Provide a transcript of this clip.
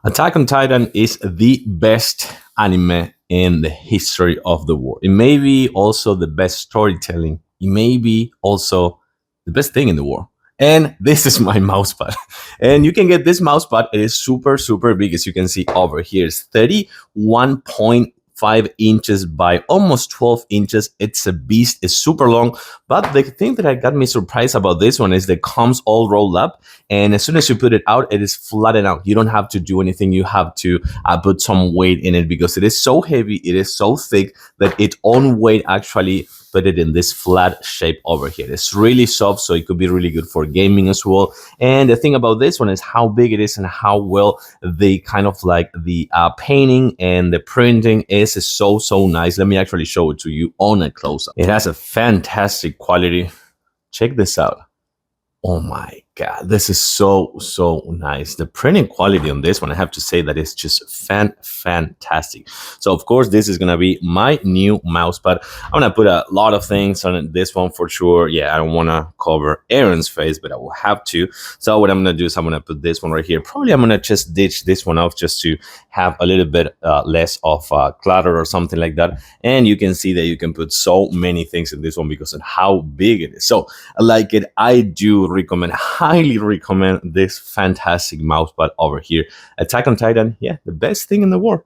Attack on Titan is the best anime in the history of the world. It may be also the best storytelling. It may be also the best thing in the world. And this is my mousepad. And you can get this mousepad. It is super, super big. As you can see over here, it's 31.5 inches by almost 12 inches. It's a beast. It's super long. But the thing that got me surprised about this one is that it comes all rolled up. And as soon as you put it out, it is flattened out. You don't have to do anything. You have to put some weight in it because it is so heavy. It is so thick that its own weight actually put it in this flat shape over here. It's really soft, so it could be really good for gaming as well. And the thing about this one is how big it is and how well the kind of like the painting and the printing is so nice. Let me actually show it to you on a close-up. It has a fantastic quality. Check this out. Oh my God, this is so nice. The printing quality on this one, I have to say that it's just fantastic. So of course, this is gonna be my new mousepad. I'm gonna put a lot of things on this one for sure. Yeah, I don't wanna cover Aaron's face, but I will have to. So what I'm gonna do is I'm gonna put this one right here. Probably I'm gonna just ditch this one off just to have a little bit less of clutter or something like that. And you can see that you can put so many things in this one because of how big it is. So I like it. I do recommend, highly recommend this fantastic mousepad over here. Attack on Titan, yeah, the best thing in the world.